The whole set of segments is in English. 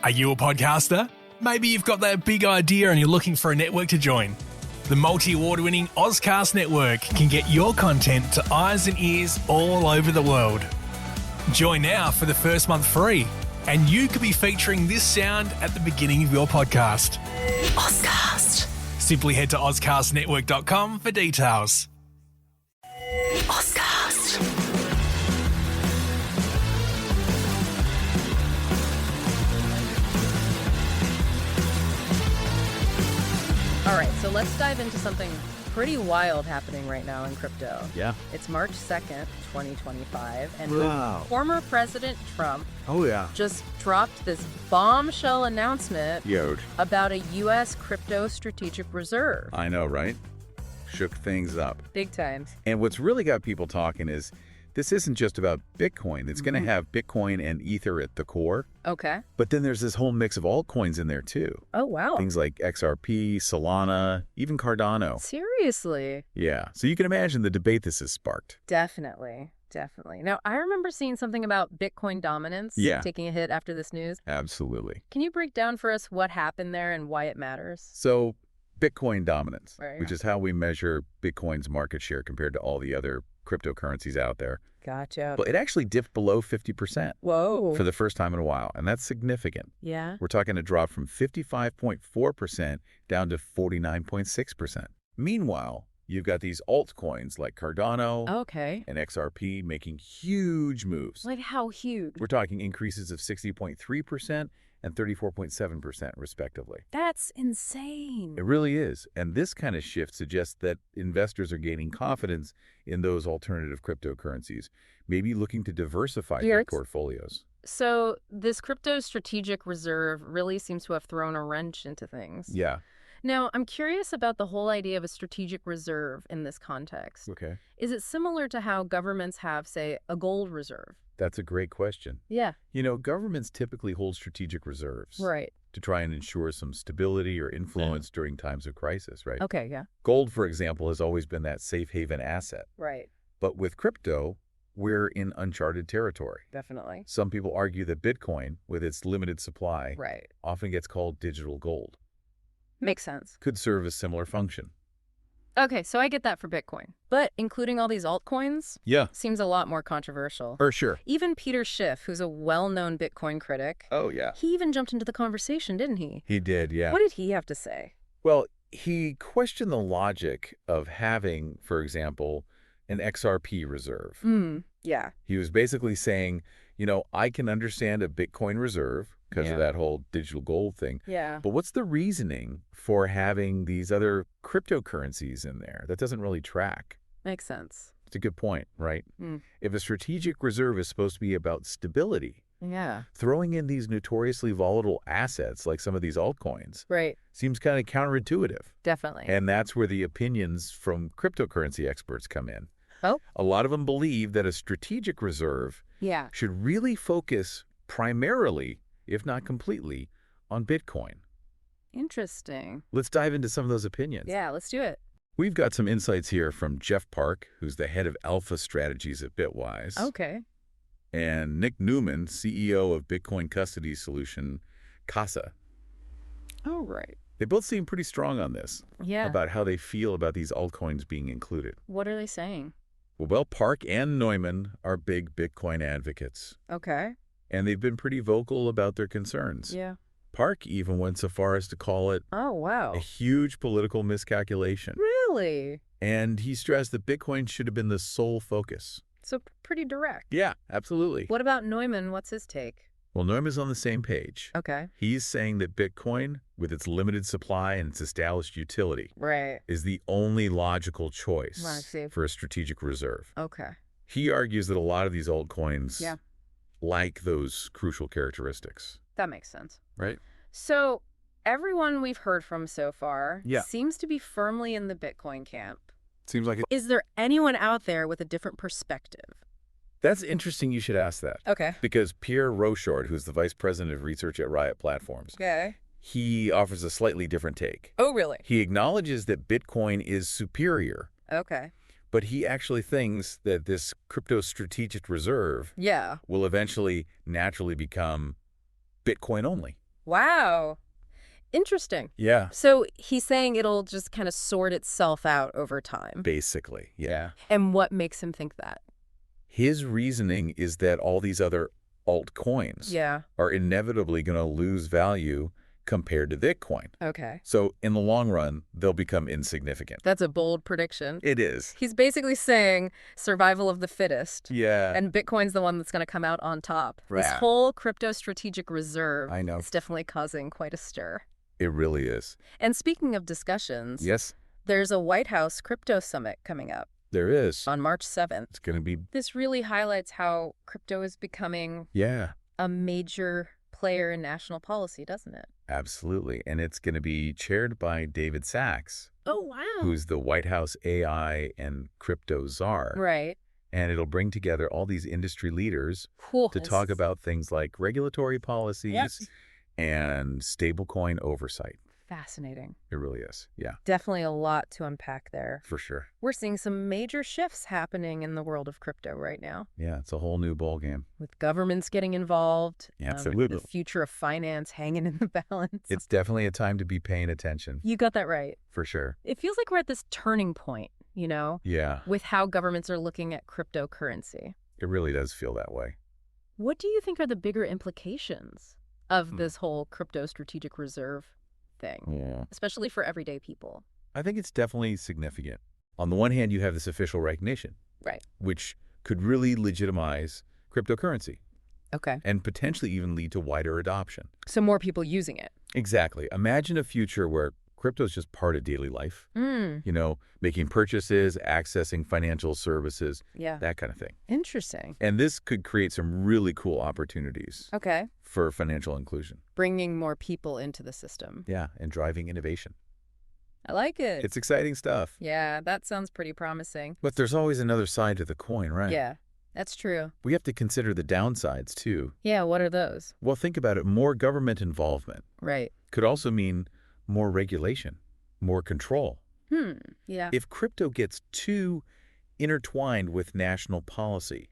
Are you a podcaster? Maybe you've got that big idea and you're looking for a network to join. The multi-award-winning Ozcast Network can get your content to eyes and ears all over the world. Join now for the first month free, and you could be featuring this sound at the beginning of your podcast. Ozcast. Simply head to ozcastnetwork.com for details. Ozcast. All right, so let's dive into something pretty wild happening right now in crypto. Yeah. It's March 2nd, 2025, and Wow. former President Trump Oh, yeah. just dropped this bombshell announcement Yode. about a U.S. crypto strategic reserve. I know, right? Shook things up. Big time. And what's really got people talking is this isn't just about Bitcoin. It's going to have Bitcoin and Ether at the core. Okay. But then there's this whole mix of altcoins in there, too. Oh, wow. Things like XRP, Solana, even Cardano. Seriously? Yeah. So you can imagine the debate this has sparked. Definitely. Definitely. Now, I remember seeing something about Bitcoin dominance taking a hit after this news. Absolutely. Can you break down for us what happened there and why it matters? So Bitcoin dominance, Right. which is how we measure Bitcoin's market share compared to all the other cryptocurrencies out there. Gotcha. But it actually dipped below 50%. Whoa. For the first time in a while, and that's significant. Yeah. We're talking a drop from 55.4% down to 49.6%. Meanwhile, you've got these altcoins like Cardano Okay. and XRP making huge moves. Like how huge? We're talking increases of 60.3% and 34.7% respectively. That's insane. It really is. And this kind of shift suggests that investors are gaining confidence in those alternative cryptocurrencies, maybe looking to diversify their portfolios. So this crypto strategic reserve really seems to have thrown a wrench into things. Yeah. Now, I'm curious about the whole idea of a strategic reserve in this context. Okay. Is it similar to how governments have, say, a gold reserve? That's a great question. Yeah. You know, governments typically hold strategic reserves Right. to try and ensure some stability or influence during times of crisis, right? Okay, yeah. Gold, for example, has always been that safe haven asset. Right. But with crypto, we're in uncharted territory. Definitely. Some people argue that Bitcoin, with its limited supply, Right. often gets called digital gold, Makes sense. could serve a similar function. Okay, so I get that for Bitcoin. But including all these altcoins Yeah, seems a lot more controversial. for sure. Even Peter Schiff, who's a well-known Bitcoin critic, Oh, yeah. he even jumped into the conversation, didn't he? He did, yeah. What did he have to say? Well, he questioned the logic of having, for example, an XRP reserve. Yeah. He was basically saying, you know, I can understand a Bitcoin reserve because of that whole digital gold thing. Yeah. But what's the reasoning for having these other cryptocurrencies in there? That doesn't really track. Makes sense. It's a good point, right? Mm. If a strategic reserve is supposed to be about stability, Yeah. throwing in these notoriously volatile assets like some of these altcoins Right. seems kind of counterintuitive. Definitely. And that's where the opinions from cryptocurrency experts come in. Oh? A lot of them believe that a strategic reserve Yeah. should really focus primarily, if not completely, on Bitcoin. Interesting. Let's dive into some of those opinions. Yeah, let's do it. We've got some insights here from Jeff Park, who's the head of Alpha Strategies at Bitwise, Okay. and Nick Newman, CEO of Bitcoin custody solution Casa. Oh, right. They both seem pretty strong on this, Yeah. about how they feel about these altcoins being included. What are they saying? Well, Park and Neumann are big Bitcoin advocates, Okay. and they've been pretty vocal about their concerns. Yeah. Park even went so far as to call it Oh, wow. a huge political miscalculation. Really? And he stressed that Bitcoin should have been the sole focus. So pretty direct. Yeah, absolutely. What about Neumann? What's his take? Well, Neumann's on the same page. Okay. He's saying that Bitcoin, with its limited supply and its established utility, Right. is the only logical I choice see. for a strategic reserve. Okay. He argues that a lot of these altcoins Yeah. lack those crucial characteristics. That makes sense. Right? So everyone we've heard from so far Yeah. seems to be firmly in the Bitcoin camp. Seems like it. Is there anyone out there with a different perspective? That's interesting you should ask that. Okay. Because Pierre Rochard, who's the vice president of research at Riot Platforms, Okay. he offers a slightly different take. Oh, really? He acknowledges that Bitcoin is superior, Okay. but he actually thinks that this crypto strategic reserve Yeah. will eventually naturally become Bitcoin only. Wow. Interesting. Yeah. So he's saying it'll just kind of sort itself out over time. Basically, yeah. And what makes him think that? His reasoning is that all these other altcoins are inevitably going to lose value compared to Bitcoin. Okay. So in the long run, they'll become insignificant. That's a bold prediction. It is. He's basically saying survival of the fittest. Yeah. And Bitcoin's the one that's going to come out on top. Right. This whole crypto strategic reserve is definitely causing quite a stir. It really is. And speaking of discussions, there's a White House crypto summit coming up. There is. On March 7th. It's going to be... This really highlights how crypto is becoming a major player in national policy, doesn't it? Absolutely. And it's going to be chaired by David Sachs. Oh, wow. Who's the White House AI and crypto czar. Right. And it'll bring together all these industry leaders to talk about things like regulatory policies and stablecoin oversight. Fascinating. It really is. Yeah. Definitely a lot to unpack there. For sure. We're seeing some major shifts happening in the world of crypto right now. Yeah, it's a whole new ballgame. With governments getting involved. Absolutely. The future of finance hanging in the balance. It's definitely a time to be paying attention. You got that right. For sure. It feels like we're at this turning point, you know? Yeah. With how governments are looking at cryptocurrency. It really does feel that way. What do you think are the bigger implications of this whole crypto strategic reserve thing, especially for everyday people? I think it's definitely significant. On the one hand, you have this official recognition, which could really legitimize cryptocurrency. Okay. And potentially even lead to wider adoption. So more people using it. Exactly. Imagine a future where crypto is just part of daily life. You know, making purchases, accessing financial services, that kind of thing. Interesting. And this could create some really cool opportunities for financial inclusion. Bringing more people into the system. Yeah, and driving innovation. I like it. It's exciting stuff. Yeah, that sounds pretty promising. But there's always another side to the coin, right? Yeah, that's true. We have to consider the downsides, too. Yeah, what are those? Well, think about it. More government involvement. Right. Could also mean more regulation, more control. Yeah. If crypto gets too intertwined with national policy,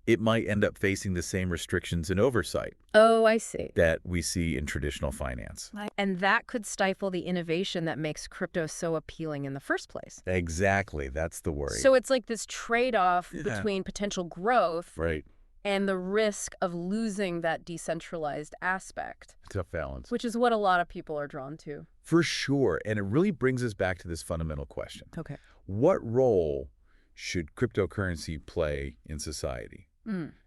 it might end up facing the same restrictions and oversight. Oh, I see. That we see in traditional finance. And that could stifle the innovation that makes crypto so appealing in the first place. Exactly. That's the worry. So it's like this trade-off between potential growth and the risk of losing that decentralized aspect. Tough balance. Which is what a lot of people are drawn to. For sure. And it really brings us back to this fundamental question. Okay. What role should cryptocurrency play in society?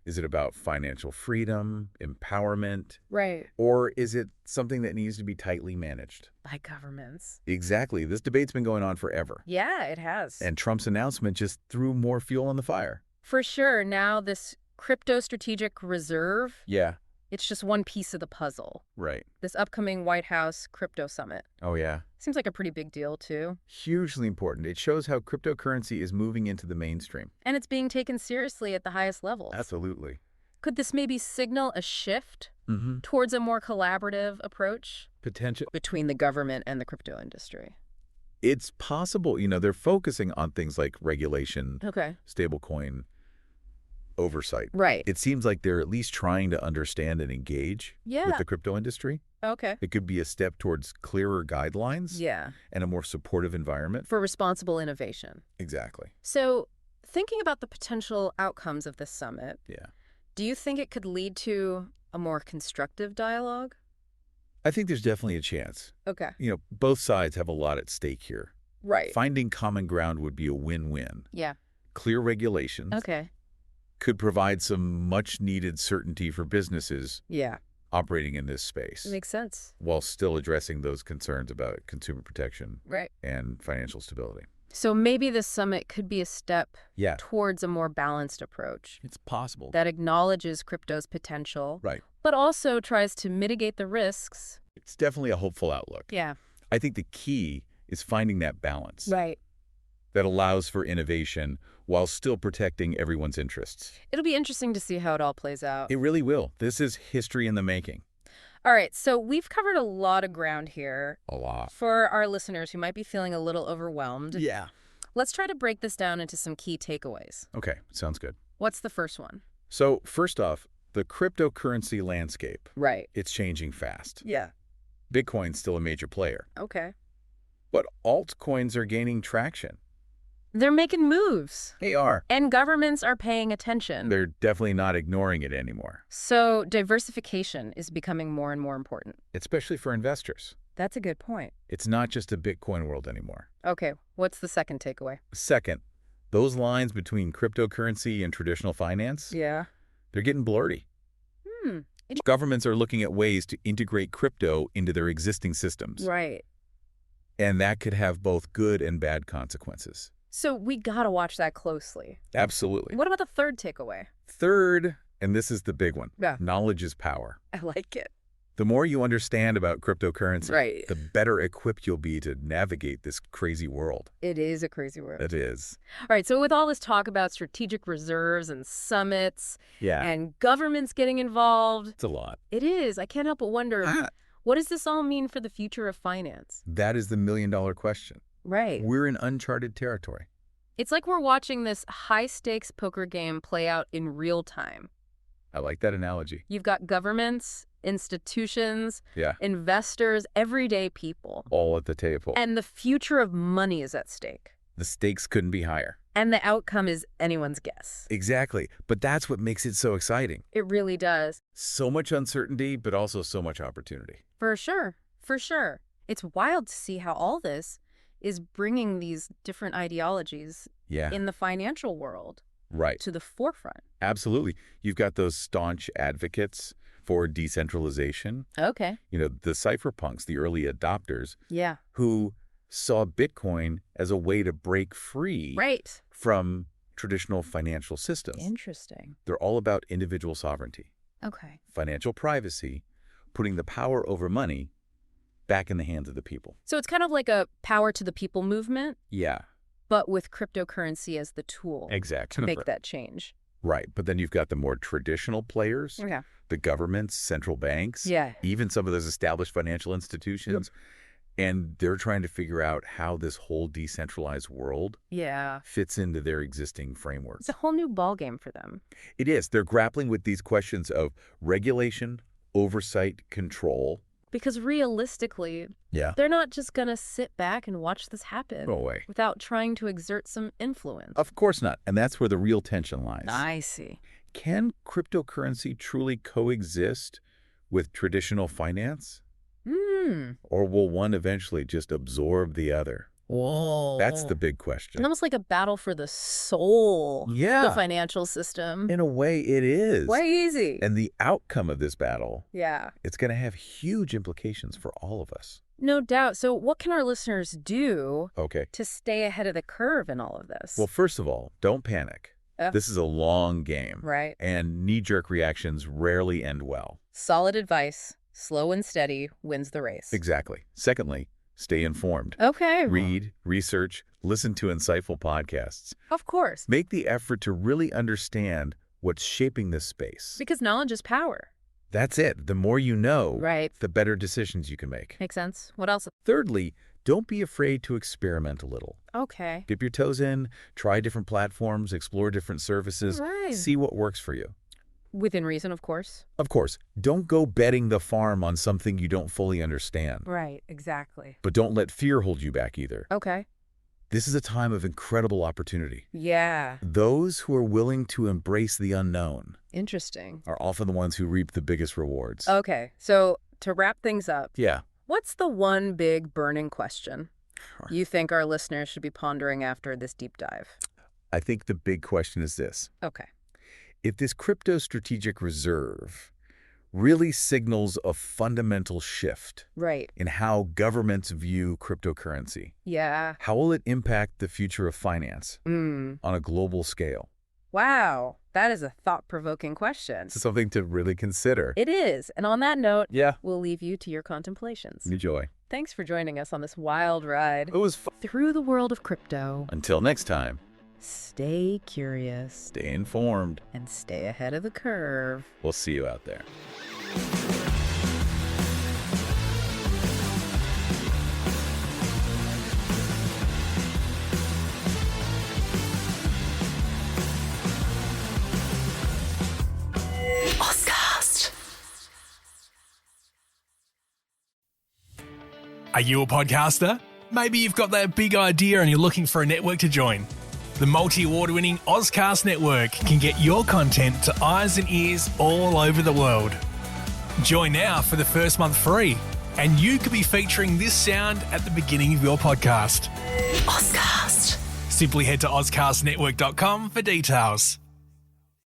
Is it about financial freedom, empowerment? Right. Or is it something that needs to be tightly managed? By governments. Exactly. This debate's been going on forever. Yeah, it has. And Trump's announcement just threw more fuel on the fire. For sure. Now this crypto strategic reserve. Yeah. It's just one piece of the puzzle. Right. This upcoming White House crypto summit. Oh, yeah. Seems like a pretty big deal, too. Hugely important. It shows how cryptocurrency is moving into the mainstream. And it's being taken seriously at the highest levels. Absolutely. Could this maybe signal a shift towards a more collaborative approach? Potential. Between the government and the crypto industry. It's possible. You know, they're focusing on things like regulation, stablecoin, oversight. Right. It seems like they're at least trying to understand and engage with the crypto industry. Okay. It could be a step towards clearer guidelines and a more supportive environment. For responsible innovation. Exactly. So thinking about the potential outcomes of this summit, do you think it could lead to a more constructive dialogue? I think there's definitely a chance. Okay. You know, both sides have a lot at stake here. Right. Finding common ground would be a win-win. Yeah. Clear regulations. Could provide some much-needed certainty for businesses operating in this space. Makes sense. While still addressing those concerns about consumer protection right. and financial stability. So maybe this summit could be a step towards a more balanced approach. It's possible. That acknowledges crypto's potential, right. but also tries to mitigate the risks. It's definitely a hopeful outlook. Yeah. I think the key is finding that balance. Right. That allows for innovation while still protecting everyone's interests. It'll be interesting to see how it all plays out. It really will. This is history in the making. All right, so we've covered a lot of ground here. A lot. For our listeners who might be feeling a little overwhelmed. Yeah. Let's try to break this down into some key takeaways. Okay, sounds good. What's the first one? So, first off, the cryptocurrency landscape. Right. It's changing fast. Yeah. Bitcoin's still a major player. Okay. But altcoins are gaining traction. They're making moves. They are. And governments are paying attention. They're definitely not ignoring it anymore. So diversification is becoming more and more important. Especially for investors. That's a good point. It's not just a Bitcoin world anymore. Okay, what's the second takeaway? Second, those lines between cryptocurrency and traditional finance, Yeah. they're getting blurry. Governments are looking at ways to integrate crypto into their existing systems. Right. And that could have both good and bad consequences. So we gotta watch that closely. Absolutely. What about the third takeaway? Third, and this is the big one, Yeah. knowledge is power. I like it. The more you understand about cryptocurrency, Right. the better equipped you'll be to navigate this crazy world. It is a crazy world. It is. All right, so with all this talk about strategic reserves and summits Yeah. and governments getting involved, It's a lot. it is. I can't help but wonder, what does this all mean for the future of finance? That is the million-dollar question. Right. We're in uncharted territory. It's like we're watching this high-stakes poker game play out in real time. I like that analogy. You've got governments, institutions, Yeah. investors, everyday people. All at the table. And the future of money is at stake. The stakes couldn't be higher. And the outcome is anyone's guess. Exactly. But that's what makes it so exciting. It really does. So much uncertainty, but also so much opportunity. For sure. For sure. It's wild to see how all this is bringing these different ideologies Yeah. in the financial world Right. to the forefront. Absolutely. You've got those staunch advocates for decentralization. Okay. You know, the cypherpunks, the early adopters, Yeah. who saw Bitcoin as a way to break free Right. from traditional financial systems. Interesting. They're all about individual sovereignty, Okay. financial privacy, putting the power over money back in the hands of the people. So it's kind of like a power to the people movement, Yeah, but with cryptocurrency as the tool exactly. to make that change. Right. But then you've got the more traditional players, Yeah. the governments, central banks, Yeah. even some of those established financial institutions. And they're trying to figure out how this whole decentralized world Yeah. fits into their existing frameworks. It's a whole new ballgame for them. It is. They're grappling with these questions of regulation, oversight, control. Because realistically, Yeah. they're not just going to sit back and watch this happen No way. without trying to exert some influence. Of course not. And that's where the real tension lies. I see. Can cryptocurrency truly coexist with traditional finance? Or will one eventually just absorb the other? Whoa. That's the big question. It's almost like a battle for the soul of Yeah. the financial system. In a way, it is. Way easy. And the outcome of this battle, Yeah. it's going to have huge implications for all of us. No doubt. So what can our listeners do Okay. to stay ahead of the curve in all of this? Well, first of all, don't panic. This is a long game. Right. And knee-jerk reactions rarely end well. Solid advice. Slow and steady wins the race. Exactly. Secondly, stay informed. Okay. Read, research, listen to insightful podcasts. Of course. Make the effort to really understand what's shaping this space. Because knowledge is power. That's it. The more you know, Right. the better decisions you can make. Makes sense. What else? Thirdly, don't be afraid to experiment a little. Okay. Dip your toes in, try different platforms, explore different services, Right. see what works for you. Within reason, of course. Of course, don't go betting the farm on something you don't fully understand. Right. Exactly. But don't let fear hold you back either. Okay. This is a time of incredible opportunity. Yeah. Those who are willing to embrace the unknown Interesting. are often the ones who reap the biggest rewards. Okay. So to wrap things up, Yeah. what's the one big burning question you think our listeners should be pondering after this deep dive? I think the big question is this. Okay. If this crypto strategic reserve really signals a fundamental shift Right. in how governments view cryptocurrency, Yeah. how will it impact the future of finance on a global scale? Wow. That is a thought-provoking question. It's something to really consider. It is. And on that note, Yeah. we'll leave you to your contemplations. Enjoy. Thanks for joining us on this wild ride It was fun. through the world of crypto. Until next time, Stay curious stay informed. and stay ahead of the curve. We'll see you out there. Oscar. Are you a podcaster? Maybe you've got that big idea and you're looking for a network to join. The multi-award-winning Ozcast network can get your content to eyes and ears all over the world. Join now for the first month free, and you could be featuring this sound at the beginning of your podcast. Ozcast. Simply head to ozcastnetwork.com for details.